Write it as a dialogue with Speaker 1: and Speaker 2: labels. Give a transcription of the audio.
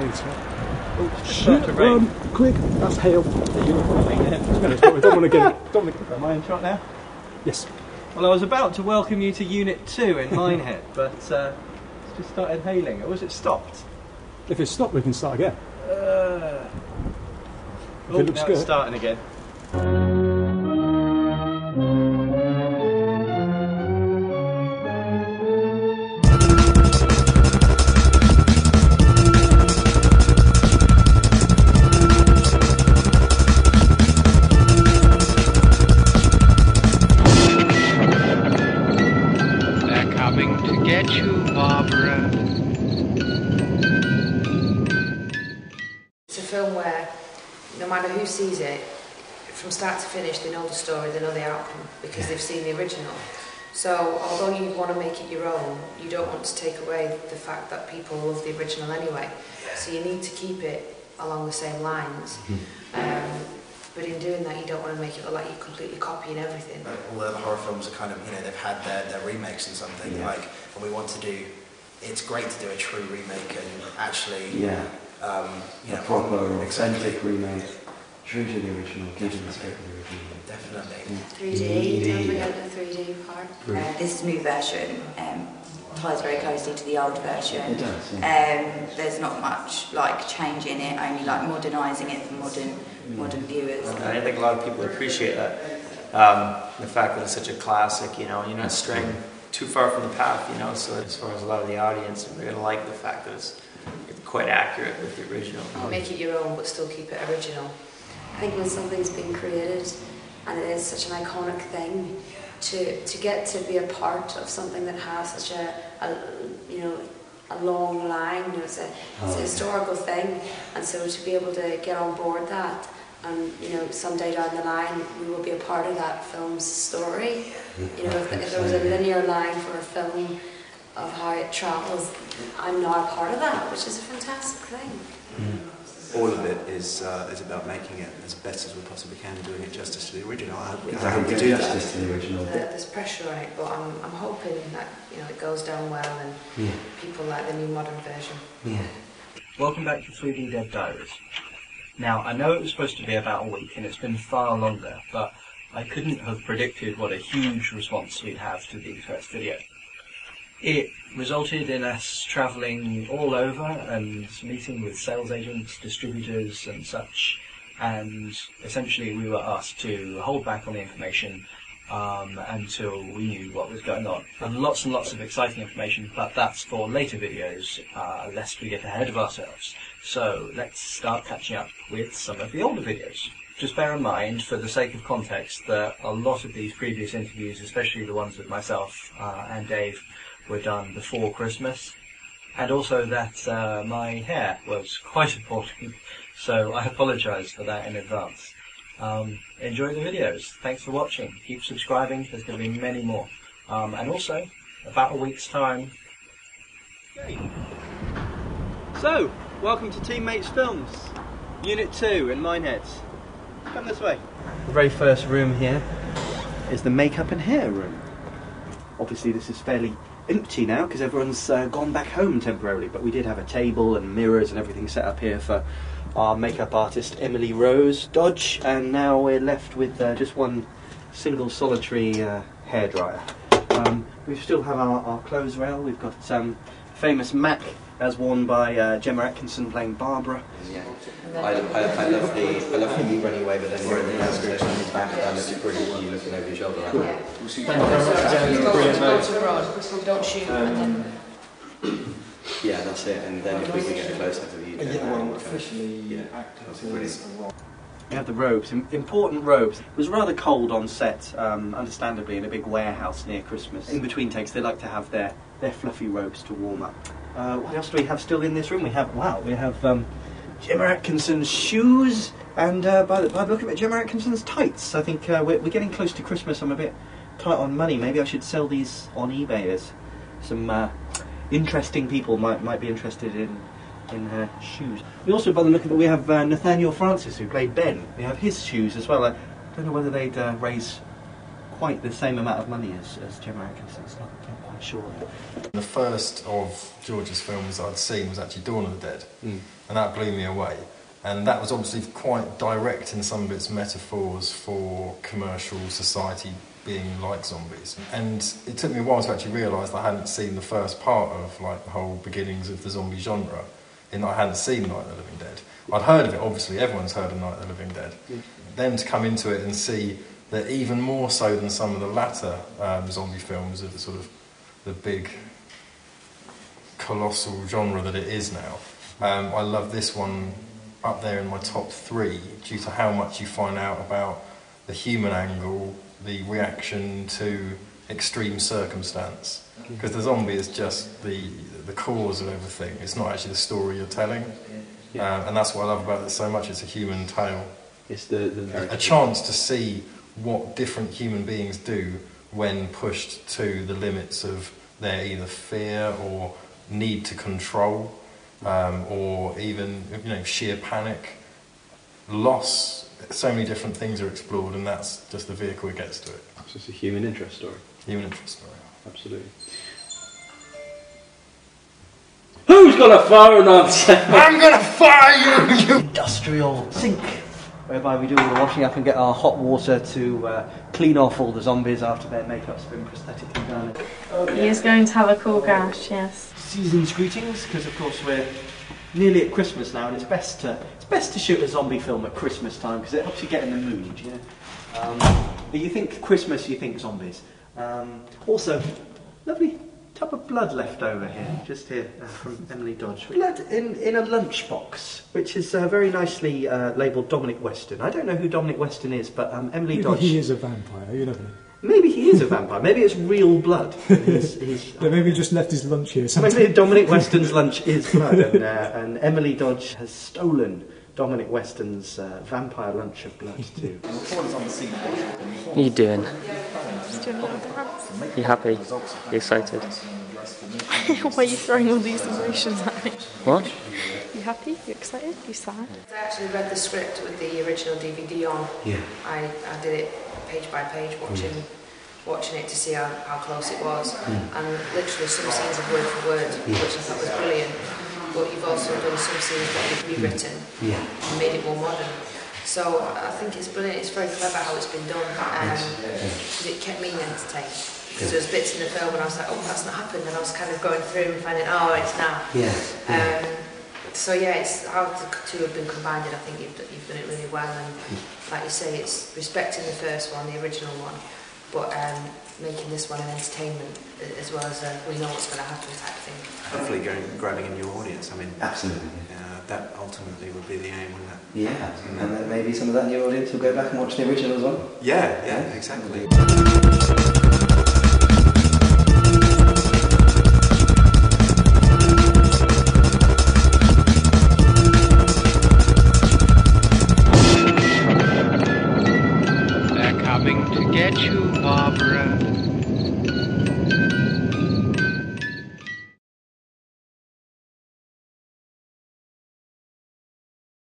Speaker 1: Oh, shit, quick, that's hail. We don't want to get it.
Speaker 2: Am I in shot now?
Speaker 1: Yes.
Speaker 2: Well, I was about to welcome you to Unit 2 in Minehead, but it's just started hailing. Or was it stopped?
Speaker 1: If it's stopped, we can start again.
Speaker 2: Oh,
Speaker 1: it looks
Speaker 2: now
Speaker 1: good.
Speaker 2: It's starting again.
Speaker 3: To get you, Barbara.
Speaker 4: It's a film where no matter who sees it, from start to finish, they know the story, they know the outcome, because they've seen the original. So although you want to make it your own, you don't want to take away the fact that people love the original anyway. So you need to keep it along the same lines. But in doing that, you don't want to make it look like you're completely copying everything.
Speaker 5: All the other horror films are kind of, you know, they've had their remakes and something, like, and we want to do, it's great to do a true remake and actually, you know,
Speaker 6: a proper, authentic remake, true to the original, keeping the spirit of the original.
Speaker 5: Definitely.
Speaker 4: 3D, don't forget the 3D part.
Speaker 7: This new version ties very closely to the old version.
Speaker 6: It does, yeah.
Speaker 7: There's not much like change in it, only like modernising it for modern viewers.
Speaker 8: I think a lot of people appreciate that. The fact that it's such a classic, you know, you're not straying too far from the path, you know, so as far as a lot of the audience, they're going to like the fact that it's quite accurate with the original.
Speaker 4: Make it your own, but still keep it original.
Speaker 9: I think when something's been created and it is such an iconic thing, to get to be a part of something that has such a long line, you know, it's a historical thing, and so to be able to get on board that, and you know, someday down the line we will be a part of that film's story. You know, if there was a linear line for a film of how it travels, I'm now a part of that, which is a fantastic thing.
Speaker 5: All of it is about making it as best as we possibly can and doing it justice to the original. I hope we do
Speaker 6: justice to the original.
Speaker 4: There's pressure on it, but I'm hoping that, you know, it goes down well and people like the new modern version.
Speaker 2: Welcome back to 3D Dead Diaries. Now, I know it was supposed to be about a week and it's been far longer, but I couldn't have predicted what a huge response we'd have to the first video. It resulted in us travelling all over and meeting with sales agents, distributors and such, and essentially we were asked to hold back on the information until we knew what was going on. And lots of exciting information, but that's for later videos, lest we get ahead of ourselves. So let's start catching up with some of the older videos. Just bear in mind, for the sake of context, that a lot of these previous interviews, especially the ones with myself and Dave, were done before Christmas, and also that my hair was quite important, so I apologise for that in advance. Enjoy the videos, thanks for watching, keep subscribing, there's going to be many more, and also, about a week's time. Okay. So, welcome to Team Mates Films, Unit 2 in Minehead. Come this way. The very first room here is the makeup and hair room. Obviously this is fairly empty now because everyone's gone back home temporarily, but we did have a table and mirrors and everything set up here for our makeup artist Emily Rose Dodge, and now we're left with just one single solitary hairdryer. We still have our clothes rail. We've got famous Mac as worn by Gemma Atkinson playing Barbara.
Speaker 5: Yeah. I love the you running away, but then you're in the outskirts on his back, and it's brilliant you looking over your shoulder. Cool.
Speaker 4: Don't shoot.
Speaker 5: Yeah, that's it. And then if we can get a close up of you,
Speaker 1: officially actors.
Speaker 2: We have the robes, important robes. It was rather cold on set, understandably, in a big warehouse near Christmas. In between takes, they like to have their fluffy robes to warm up. What else do we have still in this room? We have Gemma Atkinson's shoes, and by the look of it, Gemma Atkinson's tights. I think we're getting close to Christmas. I'm a bit tight on money. Maybe I should sell these on eBay, as some interesting people might be interested in her shoes. We also, by the look of it, we have Nathaniel Francis, who played Ben. We have his shoes as well. I don't know whether they'd raise
Speaker 10: quite the same amount of money as Gemma Atkinson's. I'm quite sure.
Speaker 11: The first of George's films I'd seen was actually Dawn of the Dead, and that blew me away. And that was obviously quite direct in some of its metaphors for commercial society being like zombies. And it took me a while to actually realise that I hadn't seen the first part of like the whole beginnings of the zombie genre, in that I hadn't seen Night of the Living Dead. I'd heard of it, obviously, everyone's heard of Night of the Living Dead. Then to come into it and see that even more so than some of the latter zombie films of the sort of the big colossal genre that it is now, I love this one up there in my top 3 due to how much you find out about the human angle, the reaction to extreme circumstance. Because the zombie is just the cause of everything. It's not actually the story you're telling. And that's what I love about it so much. It's a human tale.
Speaker 6: It's
Speaker 11: a chance to see what different human beings do when pushed to the limits of their either fear or need to control, or even sheer panic, loss. So many different things are explored, and that's just the vehicle it gets to it.
Speaker 6: It's just a human interest story.
Speaker 11: Human interest story.
Speaker 6: Absolutely. Who's got a phone on?
Speaker 10: I'm gonna fire you, you industrial sink, whereby we do all the washing up and get our hot water to clean off all the zombies after their makeup's been prosthetically done.
Speaker 12: He is going to have a cool gash, yes.
Speaker 10: Season's greetings, because of course we're nearly at Christmas now, and it's best to shoot a zombie film at Christmas time because it helps you get in the mood. You know, you think Christmas, you think zombies. Also, lovely tub of blood left over here, just here from Emily Dodge. Blood in a lunchbox, which is very nicely labelled Dominic Weston. I don't know who Dominic Weston is, but Emily
Speaker 1: Maybe
Speaker 10: Dodge.
Speaker 1: he is a vampire. You never know.
Speaker 10: Maybe he is a vampire. Maybe it's real blood.
Speaker 1: Maybe he just left his lunch here.
Speaker 10: Maybe Dominic Weston's lunch is blood, and Emily Dodge has stolen Dominic Weston's vampire lunch of blood too.
Speaker 13: What are you doing?
Speaker 12: Just doing a little dance.
Speaker 13: You happy? You excited?
Speaker 12: Why are you throwing all these emotions at me?
Speaker 13: What?
Speaker 12: You happy? You excited? You sad?
Speaker 4: I actually read the script with the original DVD on.
Speaker 10: Yeah.
Speaker 4: I did it page by page, watching it to see how close it was, and literally some scenes are word for word, which I thought was brilliant. But you've also done some scenes that you've rewritten and made it more modern. So I think it's brilliant. It's very clever how it's been done, because it kept me entertained. Because there was bits in the film and I was like, oh, that's not happened, and I was kind of going through and finding, oh, it's now. So yeah, it's how the two have been combined, and I think you've done it really well. And like you say, it's respecting the first one, the original one, but making this one an entertainment as well as we know what's going to happen type thing.
Speaker 14: Hopefully grabbing a new audience. I mean,
Speaker 6: absolutely.
Speaker 14: That ultimately would be the aim, wouldn't it?
Speaker 6: Yeah, and then maybe some of that new audience will go back and watch the original as well.
Speaker 14: Yeah, exactly.
Speaker 3: They're coming to get you, Bob.